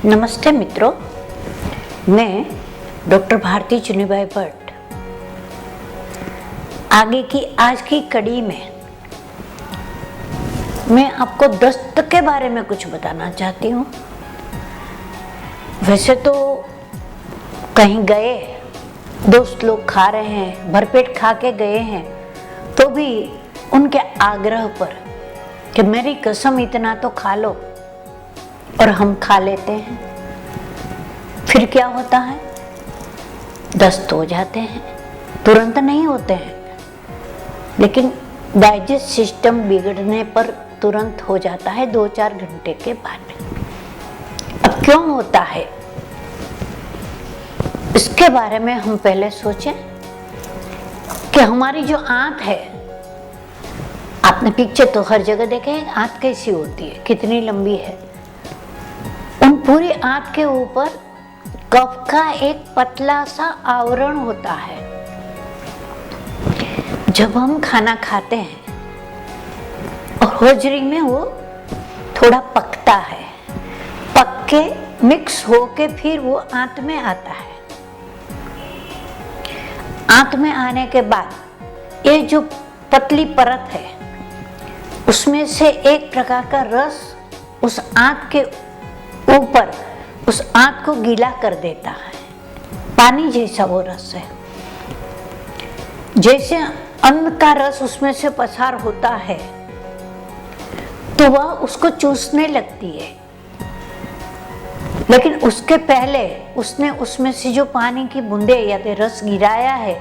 नमस्ते मित्रों, मैं डॉक्टर भारती चुनीबाई भट्ट आगे की आज की कड़ी में मैं आपको दस्त के बारे में कुछ बताना चाहती हूँ। वैसे तो कहीं गए, दोस्त लोग खा रहे हैं, भरपेट खा के गए हैं, तो भी उनके आग्रह पर कि मेरी कसम इतना तो खा लो, और हम खा लेते हैं। फिर क्या होता है? दस्त हो जाते हैं। तुरंत नहीं होते हैं, लेकिन डाइजेस्ट सिस्टम बिगड़ने पर तुरंत हो जाता है 2-4 घंटे के बाद। अब क्यों होता है, इसके बारे में हम पहले सोचें कि हमारी जो आंत है, आपने पिक्चर तो हर जगह देखे हैं, आंत कैसी होती है, कितनी लंबी है। उन पूरी आंत के ऊपर कफ का एक पतला सा आवरण होता है। जब हम खाना खाते हैं और होजरी में वो थोड़ा पकता है, पक के मिक्स होके फिर वो आंत में आता है। आंत में आने के बाद ये जो पतली परत है, उसमें से एक प्रकार का रस उस आंत के ऊपर उस आंत को गीला कर देता है। पानी जैसा वो रस है। जैसे अन्न का रस उसमें से पसार होता है तो वह उसको चूसने लगती है, लेकिन उसके पहले उसने उसमें से जो पानी की बूंदे या रस गिराया है,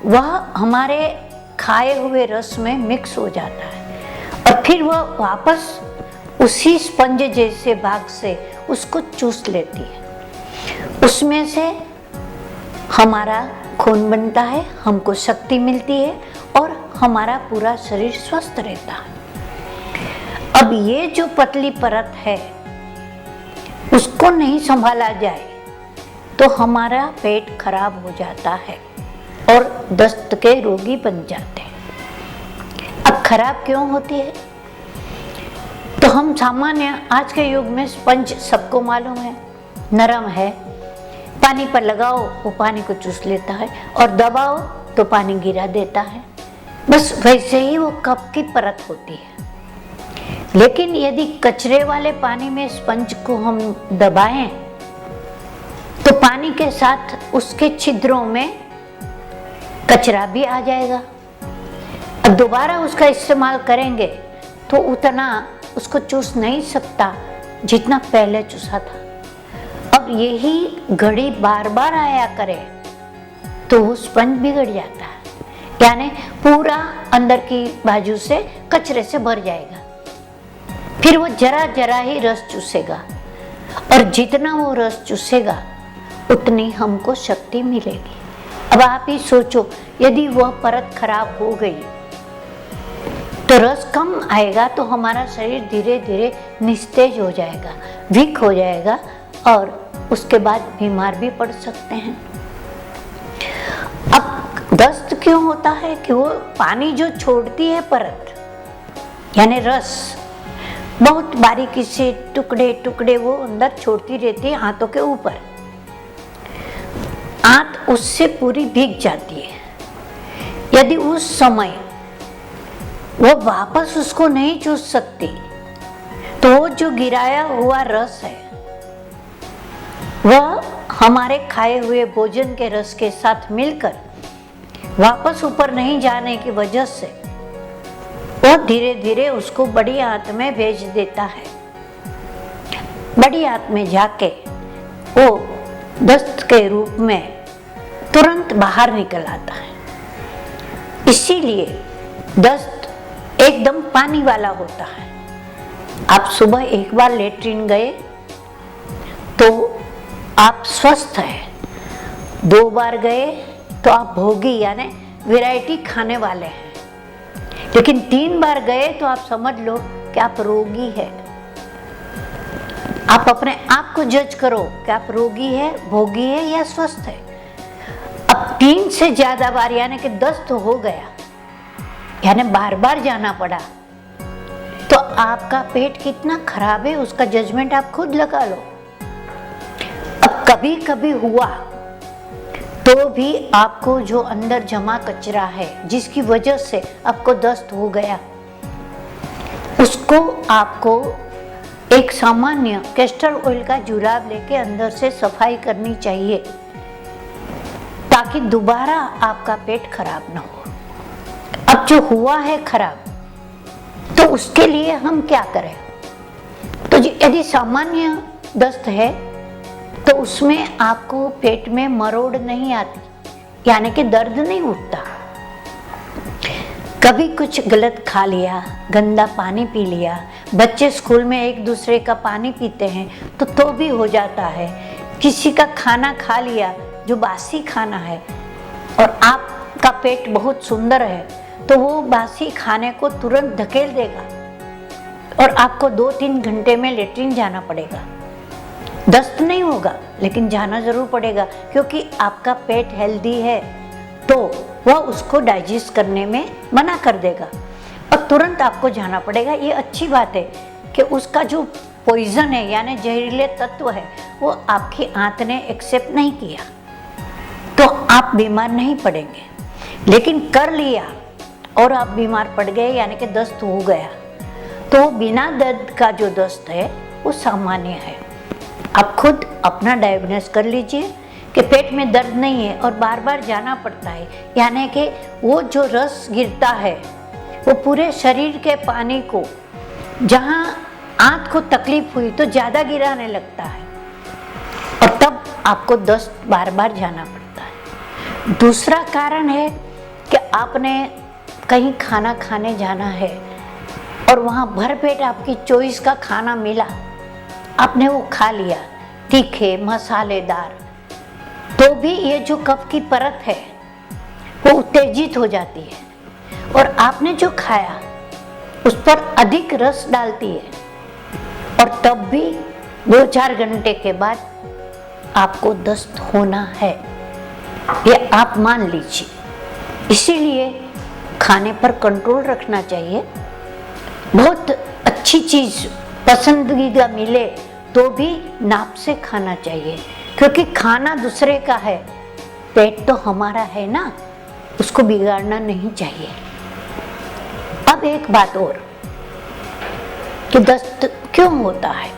वह हमारे खाए हुए रस में मिक्स हो जाता है और फिर वह वापस उसी स्पंज जैसे भाग से उसको चूस लेती है। उसमें से हमारा खून बनता है, हमको शक्ति मिलती है और हमारा पूरा शरीर स्वस्थ रहता है। अब ये जो पतली परत है, उसको नहीं संभाला जाए तो हमारा पेट खराब हो जाता है और दस्त के रोगी बन जाते हैं। अब खराब क्यों होती है? तो हम सामान्य आज के युग में स्पंज सबको मालूम है, नरम है, पानी पर लगाओ वो पानी को चूस लेता है और दबाओ तो पानी गिरा देता है। बस वैसे ही वो कफ की परत होती है। लेकिन यदि कचरे वाले पानी में स्पंज को हम दबाएं तो पानी के साथ उसके छिद्रों में कचरा भी आ जाएगा। अब दोबारा उसका इस्तेमाल करेंगे तो उतना उसको चूस नहीं सकता जितना पहले चूसा था। अब यही घड़ी बार बार आया करे तो वो स्पंज बिगड़ जाता है, यानी पूरा अंदर की बाजू से कचरे से भर जाएगा। फिर वो जरा जरा ही रस चूसेगा और जितना वो रस चूसेगा उतनी हमको शक्ति मिलेगी। अब आप ही सोचो, यदि वह परत खराब हो गई तो रस कम आएगा तो हमारा शरीर धीरे धीरे निस्तेज हो जाएगा, वीक हो जाएगा और उसके बाद बीमार भी पड़ सकते हैं। अब दस्त क्यों होता है कि वो पानी जो छोड़ती है परत, यानी रस, बहुत बारीकी से टुकड़े टुकड़े वो अंदर छोड़ती रहती है आंतों के ऊपर। आंत उससे पूरी भीग जाती है। यदि उस समय वो वापस उसको नहीं चूस सकती तो वो जो गिराया हुआ रस है, वह हमारे खाए हुए भोजन के रस के साथ मिलकर वापस ऊपर नहीं जाने की वजह से वो धीरे धीरे उसको बड़ी आंत में भेज देता है। बड़ी आंत में जाके वो दस्त के रूप में तुरंत बाहर निकल आता है। इसीलिए दस्त एकदम पानी वाला होता है। आप सुबह एक बार लेट्रिन गए तो आप स्वस्थ हैं, 2 बार गए तो आप भोगी यानी वैरायटी खाने वाले हैं, लेकिन 3 बार गए तो आप समझ लो कि आप रोगी है। आप अपने आप को जज करो कि आप रोगी है, भोगी है या स्वस्थ है। अब 3 से ज्यादा बार यानी कि दस्त हो गया, यानी बार बार जाना पड़ा, तो आपका पेट कितना खराब है उसका जजमेंट आप खुद लगा लो। कभी कभी हुआ तो भी आपको जो अंदर जमा कचरा है जिसकी वजह से आपको दस्त हो गया, उसको आपको एक सामान्य कैस्टर ऑयल का जुराब लेके अंदर से सफाई करनी चाहिए, ताकि दोबारा आपका पेट खराब ना हो। अब जो हुआ है खराब, तो उसके लिए हम क्या करें? तो यदि सामान्य दस्त है तो उसमें आपको पेट में मरोड़ नहीं आती, यानी कि दर्द नहीं उठता। कभी कुछ गलत खा लिया, गंदा पानी पी लिया, बच्चे स्कूल में एक दूसरे का पानी पीते हैं तो भी हो जाता है। किसी का खाना खा लिया जो बासी खाना है और आपका पेट बहुत सुंदर है, तो वो बासी खाने को तुरंत धकेल देगा और आपको 2-3 घंटे में लेटरिन जाना पड़ेगा। दस्त नहीं होगा लेकिन जाना जरूर पड़ेगा, क्योंकि आपका पेट हेल्दी है तो वह उसको डाइजेस्ट करने में मना कर देगा और तुरंत आपको जाना पड़ेगा। ये अच्छी बात है कि उसका जो पॉइजन है यानी जहरीले तत्व है वो आपकी आंत ने एक्सेप्ट नहीं किया, तो आप बीमार नहीं पड़ेंगे। लेकिन कर लिया और आप बीमार पड़ गए यानी कि दस्त हो गया, तो बिना दर्द का जो दस्त है वो सामान्य है। आप खुद अपना डायग्नोस कर लीजिए कि पेट में दर्द नहीं है और बार बार जाना पड़ता है, यानी कि वो जो रस गिरता है वो पूरे शरीर के पानी को, जहाँ आंत को तकलीफ हुई तो ज़्यादा गिराने लगता है और तब आपको दस्त बार बार जाना पड़ता है। दूसरा कारण है कि आपने कहीं खाना खाने जाना है और वहाँ भरपेट आपकी चॉइस का खाना मिला, आपने वो खा लिया, तीखे मसालेदार, तो भी ये जो कफ की परत है वो उत्तेजित हो जाती है और आपने जो खाया उस पर अधिक रस डालती है और तब भी 2-4 घंटे के बाद आपको दस्त होना है, ये आप मान लीजिए। इसीलिए खाने पर कंट्रोल रखना चाहिए। बहुत अच्छी चीज़ पसंदीदा मिले तो भी नाप से खाना चाहिए, क्योंकि खाना दूसरे का है, पेट तो हमारा है ना, उसको बिगाड़ना नहीं चाहिए। अब एक बात और कि दस्त क्यों होता है,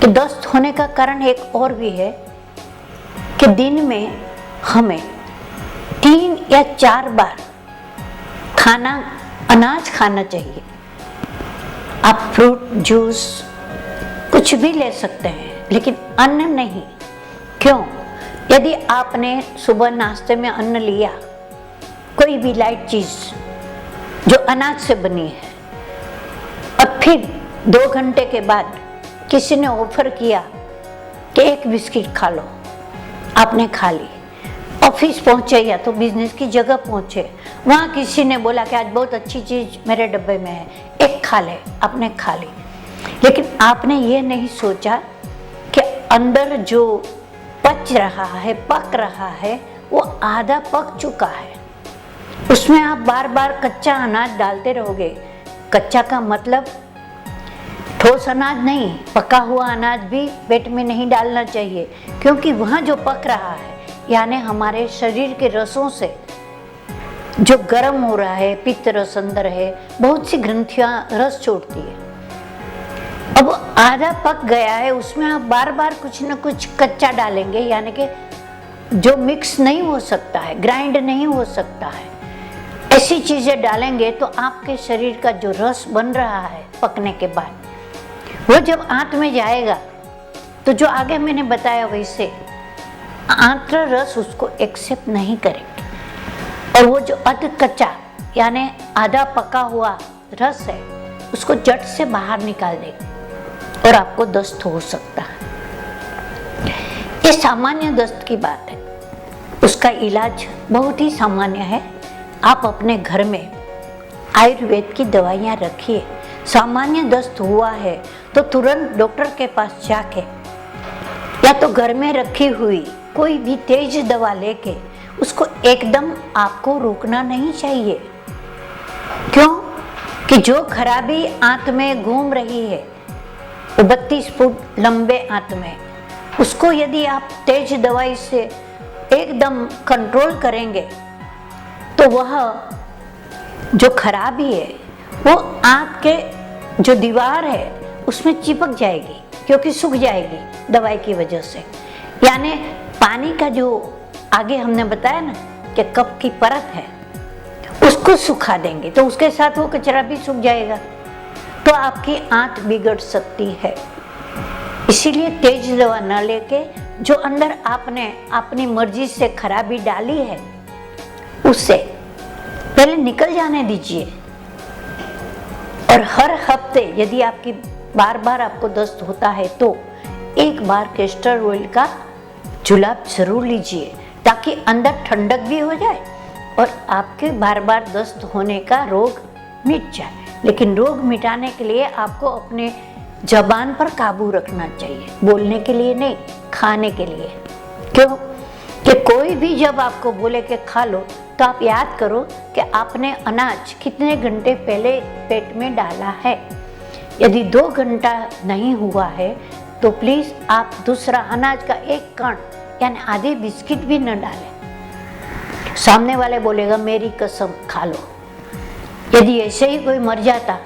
कि दस्त होने का कारण एक और भी है कि दिन में हमें 3 या 4 बार अनाज खाना चाहिए। आप फ्रूट जूस कुछ भी ले सकते हैं लेकिन अन्न नहीं। क्यों? यदि आपने सुबह नाश्ते में अन्न लिया, कोई भी लाइट चीज़ जो अनाज से बनी है, और फिर 2 घंटे के बाद किसी ने ऑफर किया कि एक बिस्किट खा लो, आपने खा ली। ऑफिस पहुंचे या तो बिजनेस की जगह पहुंचे, वहाँ किसी ने बोला कि आज बहुत अच्छी चीज़ मेरे डब्बे में है, एक खा ले, आपने खा ली। लेकिन आपने ये नहीं सोचा कि अंदर जो पच रहा है, पक रहा है, वो आधा पक चुका है। उसमें आप बार बार कच्चा अनाज डालते रहोगे। कच्चा का मतलब ठोस अनाज नहीं, पका हुआ अनाज भी पेट में नहीं डालना चाहिए, क्योंकि वहाँ जो पक रहा है यानी हमारे शरीर के रसों से जो गर्म हो रहा है, पित्त रस अंदर है, बहुत सी ग्रंथियां रस छोड़ती है। अब आधा पक गया है, उसमें आप बार बार कुछ न कुछ कच्चा डालेंगे, यानी कि जो मिक्स नहीं हो सकता है, ग्राइंड नहीं हो सकता है, ऐसी चीजें डालेंगे तो आपके शरीर का जो रस बन रहा है पकने के बाद, वो जब आंत में जाएगा तो जो आगे मैंने बताया वैसे आंत्र रस उसको एक्सेप्ट नहीं करेंगे और वो जो अध कच्चा यानी आधा पका हुआ रस है उसको जट से बाहर निकाल देगा और आपको दस्त हो सकता है। ये सामान्य दस्त की बात है, उसका इलाज बहुत ही सामान्य है। आप अपने घर में आयुर्वेद की दवाइयाँ रखिए। सामान्य दस्त हुआ है तो तुरंत डॉक्टर के पास जाके या तो घर में रखी हुई कोई भी तेज दवा लेके उसको एकदम आपको रोकना नहीं चाहिए। क्यों? कि जो खराबी आंत में घूम रही है, वो 32 फुट लंबे आंत में, उसको यदि आप तेज दवाई से एकदम कंट्रोल करेंगे तो वह जो खराबी है वो आंत के जो दीवार है उसमें चिपक जाएगी, क्योंकि सूख जाएगी दवाई की वजह से। यानी पानी का जो आगे हमने बताया ना कि कप की परत है, उसको सुखा देंगे तो उसके साथ वो कचरा भी सूख जाएगा, तो आपकी आंत बिगड़ सकती है। इसीलिए तेज दवा न लेके जो अंदर आपने अपनी मर्जी से खराबी डाली है उससे पहले निकल जाने दीजिए। और हर हफ्ते यदि आपकी बार बार आपको दस्त होता है तो एक बार कैस्टर ऑयल का जुलाब जरूर लीजिए, ताकि अंदर ठंडक भी हो जाए और आपके बार बार दस्त होने का रोग मिट जाए। लेकिन रोग मिटाने के लिए आपको अपने जबान पर काबू रखना चाहिए, बोलने के लिए नहीं, खाने के लिए। क्यों कि कोई भी जब आपको बोले कि खा लो तो आप याद करो कि आपने अनाज कितने घंटे पहले पेट में डाला है। यदि 2 घंटा नहीं हुआ है तो प्लीज आप दूसरा अनाज का एक कण यानी आधी बिस्किट भी न डालें। सामने वाले बोलेगा मेरी कसम खा लो। यदि ऐसे ही कोई मर जाता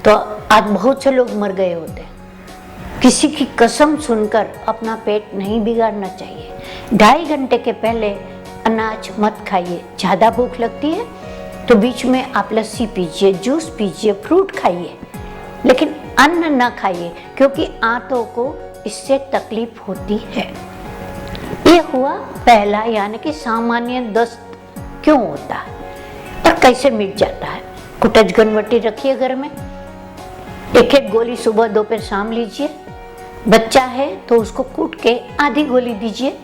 तो आज बहुत से लोग मर गए होते। किसी की कसम सुनकर अपना पेट नहीं बिगाड़ना चाहिए। 2.5 घंटे के पहले अनाज मत खाइए। ज़्यादा भूख लगती है तो बीच में आप लस्सी पीजिए, जूस पीजिए, फ्रूट खाइए, लेकिन अन्न न खाइए, क्योंकि आंतों को इससे तकलीफ होती है। ये हुआ पहला, यानी कि सामान्य दस्त क्यों होता है और कैसे मिट जाता है। कुटज घनवटी रखिए घर में, 1-1 गोली सुबह दोपहर शाम लीजिए। बच्चा है तो उसको कूट के आधी गोली दीजिए,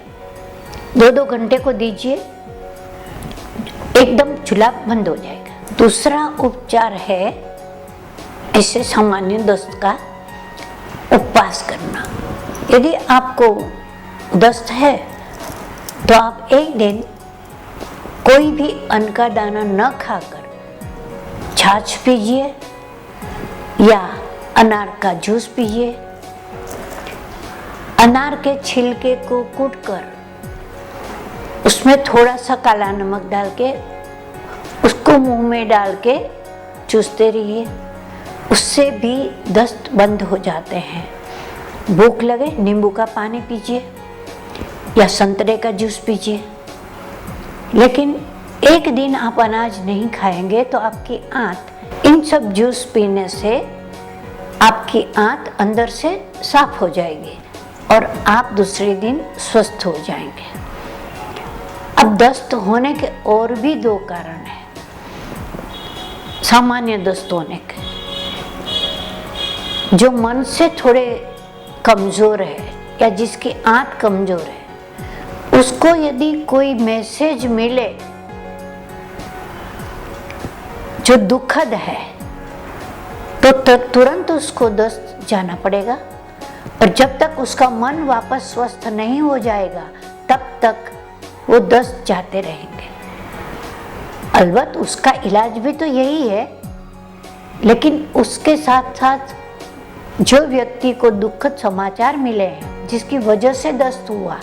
2-2 घंटे को दीजिए, एकदम जुलाब बंद हो जाएगा। दूसरा उपचार है ऐसे सामान्य दस्त का उपवास करना। यदि आपको दस्त है तो आप एक दिन कोई भी अन्न का दाना न खाकर छाछ पीजिए या अनार का जूस पीजिए। अनार के छिलके को कूटकर उसमें थोड़ा सा काला नमक डाल के उसको मुंह में डाल के चूसते रहिए, उससे भी दस्त बंद हो जाते हैं। भूख लगे नींबू का पानी पीजिए या संतरे का जूस पीजिए। लेकिन एक दिन आप अनाज नहीं खाएंगे तो आपकी आंत इन सब जूस पीने से आपकी आंत अंदर से साफ हो जाएगी और आप दूसरे दिन स्वस्थ हो जाएंगे। अब दस्त होने के और भी 2 कारण हैं सामान्य दस्त होने के। जो मन से थोड़े कमजोर है या जिसकी आंत कमजोर है, उसको यदि कोई मैसेज मिले जो दुखद है तो तुरंत उसको दस्त जाना पड़ेगा। और जब तक उसका मन वापस स्वस्थ नहीं हो जाएगा तब तक वो दस्त जाते रहेंगे। अलबत्त उसका इलाज भी तो यही है, लेकिन उसके साथ साथ जो व्यक्ति को दुखद समाचार मिले हैं जिसकी वजह से दस्त हुआ,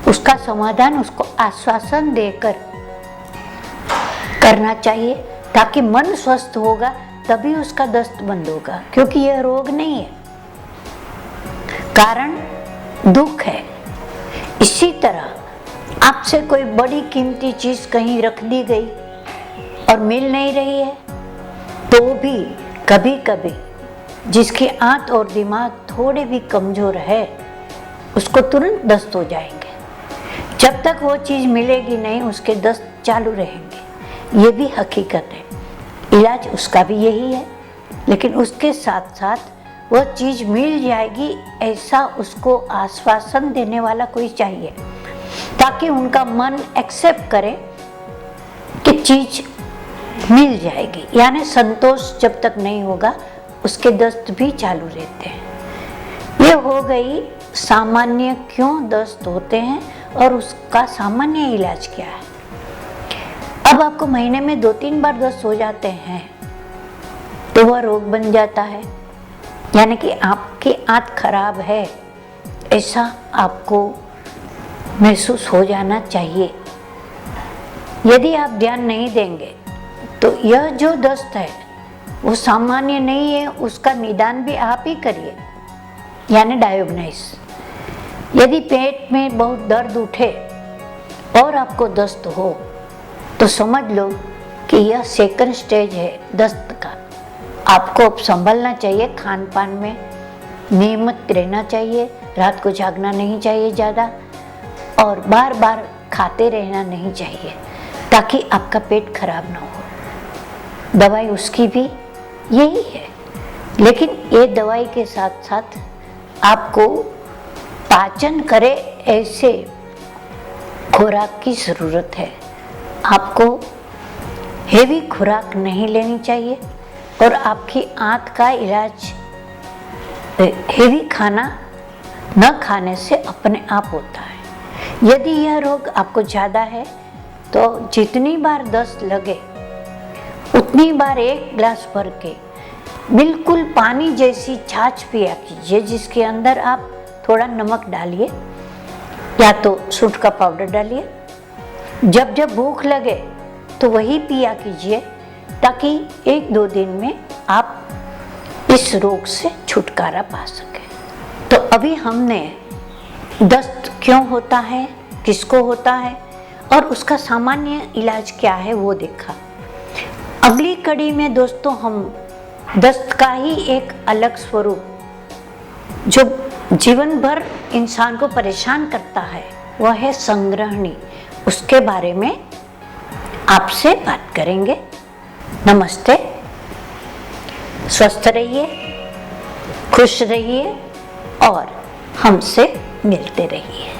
उसका समाधान उसको आश्वासन देकर करना चाहिए, ताकि मन स्वस्थ होगा तभी उसका दस्त बंद होगा। क्योंकि यह रोग नहीं है, कारण दुख है। इसी तरह आपसे कोई बड़ी कीमती चीज कहीं रख दी गई और मिल नहीं रही है तो भी कभी कभी जिसकी आंत और दिमाग थोड़े भी कमजोर है उसको तुरंत दस्त हो जाएंगे। जब तक वो चीज मिलेगी नहीं उसके दस्त चालू रहेंगे। ये भी हकीकत है। इलाज उसका भी यही है, लेकिन उसके साथ साथ वह चीज मिल जाएगी ऐसा उसको आश्वासन देने वाला कोई चाहिए, ताकि उनका मन एक्सेप्ट करे कि चीज मिल जाएगी। यानी संतोष जब तक नहीं होगा उसके दस्त भी चालू रहते हैं। ये हो गई सामान्य क्यों दस्त होते हैं और उसका सामान्य इलाज क्या है। अब आपको महीने में 2-3 बार दस्त हो जाते हैं तो वह रोग बन जाता है, यानी कि आपकी आंत खराब है, ऐसा आपको महसूस हो जाना चाहिए। यदि आप ध्यान नहीं देंगे तो यह जो दस्त है वो सामान्य नहीं है, उसका निदान भी आप ही करिए, यानी डायग्नोसिस। यदि पेट में बहुत दर्द उठे और आपको दस्त हो तो समझ लो कि यह सेकंड स्टेज है दस्त का। आपको अब संभलना चाहिए, खान पान में नियमित रहना चाहिए, रात को जागना नहीं चाहिए ज़्यादा, और बार बार खाते रहना नहीं चाहिए ताकि आपका पेट खराब ना हो। दवाई उसकी भी यही है, लेकिन ये दवाई के साथ साथ आपको पाचन करे ऐसे खुराक की ज़रूरत है। आपको हेवी खुराक नहीं लेनी चाहिए और आपकी आंत का इलाज हेवी खाना न खाने से अपने आप होता है। यदि यह रोग आपको ज़्यादा है तो जितनी बार दस्त लगे उतनी बार एक गिलास भर के बिल्कुल पानी जैसी छाछ पिया कीजिए, जिसके अंदर आप थोड़ा नमक डालिए या तो सूंठ का पाउडर डालिए। जब जब भूख लगे तो वही पिया कीजिए ताकि 1-2 दिन में आप इस रोग से छुटकारा पा सकें। तो अभी हमने दस्त क्यों होता है, किसको होता है और उसका सामान्य इलाज क्या है वो देखा। अगली कड़ी में दोस्तों हम दस्त का ही एक अलग स्वरूप जो जीवन भर इंसान को परेशान करता है वह है संग्रहणी, उसके बारे में आपसे बात करेंगे। नमस्ते, स्वस्थ रहिए, खुश रहिए और हमसे मिलते रहिए।